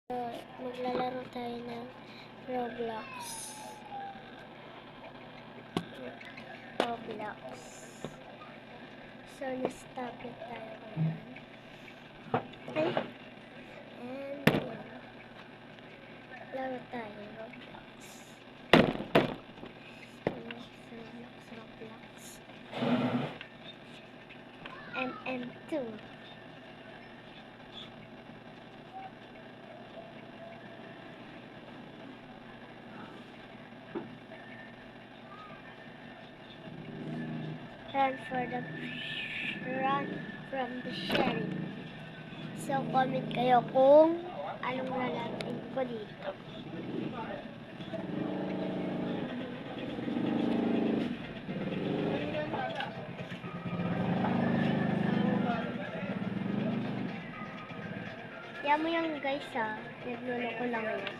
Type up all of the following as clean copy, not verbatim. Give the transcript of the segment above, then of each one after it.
Maglalaro tayo ng Roblox. So, na-stop it tayo ngayon. Okay? And, yun. Laro tayo, Roblox. Roblox. MM2. Run from the sheriff. So, comment kayo kung anong lalaroin ko dito. Kaya mo yan guys naglolo ko lang ngayon.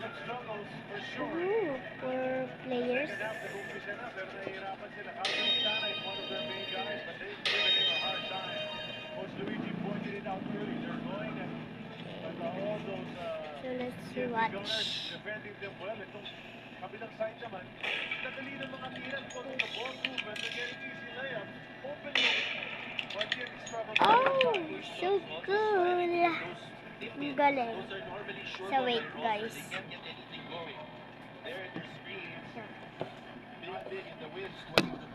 4 players. So let's see watch. Kabilang side naman, nadali ng mga tiran ko ng the ball movement and getting easy layups. Open look. But yet struggle. Oh, so good. Ang galing. So wait guys.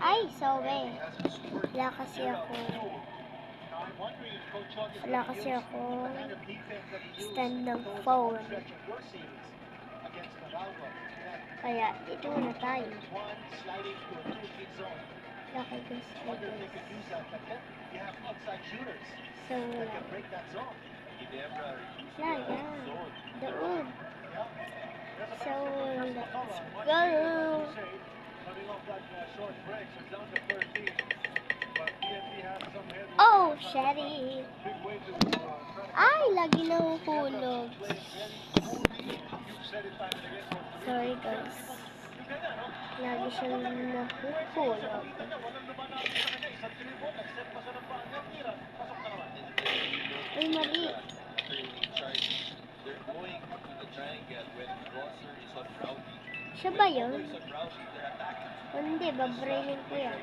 Ay, sorry. Wala kasi ako stand ng phone. Kaya, dito na tayo. Okay, guys. So, yeah. Doon. So, let's go. Oh, Sherry. Ay, lagi nahuhulog. Sorry, guys. Lagi siyang nahuhulog. Ay, mali. Siya ba yun? O hindi, babrainin ko yan.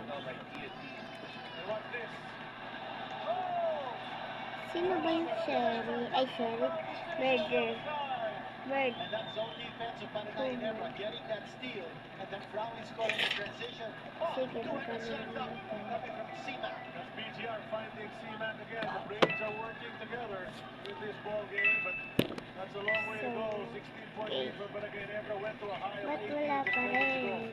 Sino ba yung Sherry? Ay, Sherry. Murder. Sige, magkano naman BTR finding C-Man again. The brains are working together in this ball game, but that's a long way to go. 16.8, but again, Ebra went to a high of 18. Ba't wala pa rin?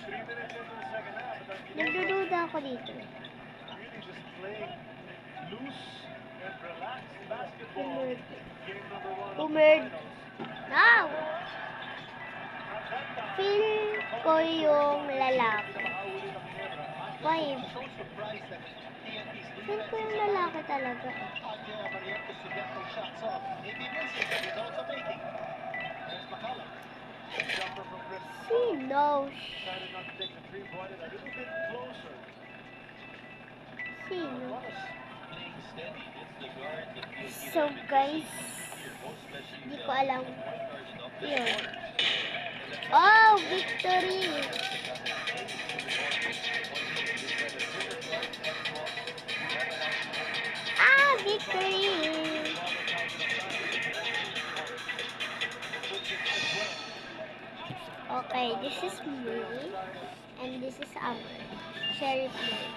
3 minutes into the second half, but that's Nagdududa ako dito. really just playing loose and relaxed basketball. Game number 1 of the Umerd. finals. Now! Feel ko yung lalaki. 5. Feel ko yung lalaki talaga. Sino? Sino? So guys, hindi ko alam. Yun. Oh, victory! Ah, victory! Okay, this is me. And this is Sheriff Moon.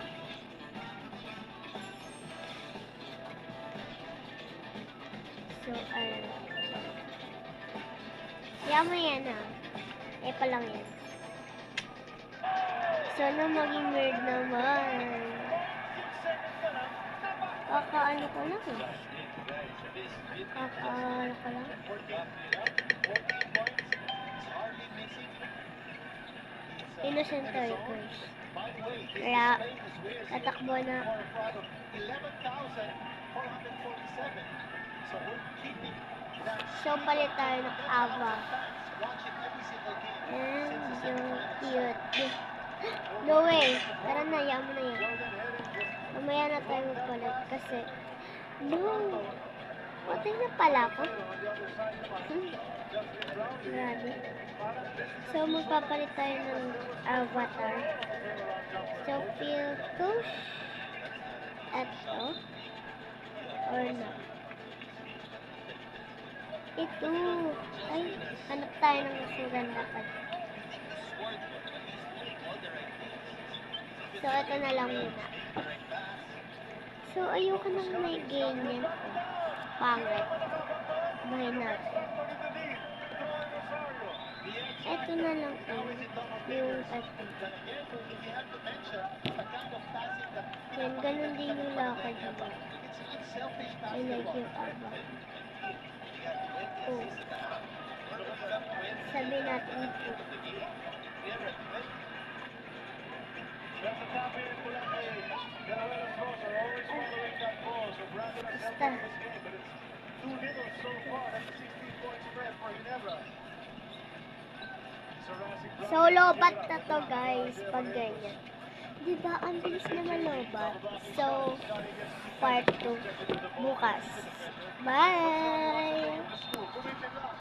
So, yaman yan pa lang yan. So, maging weird naman. Kakaano ko lang Innocent turquoise. Kaya, tatakbo na. So, palit tayo ng Ava. And yung cute. No way. Tara na, yaman na yan. Mamaya na tayo magpalit kasi no. Patay na pala ako. Grabe. So, magpapalit tayo ng avatar. So, feel push. Eto. Or not. Ito. Ay, hanap tayo ng masugan dapat. So, ito na lang muna. So, ayoko nang may ganyan. Pangit. Bahay natin. Ito na lang yung ito. Yan, ganun din yung lakad mo. I like yung aba. Oh. Sabi natin ito. Basta. So, lobat na to guys, pag ganyan. Diba, ang bilis naman lobat. So, part 2 bukas. Bye!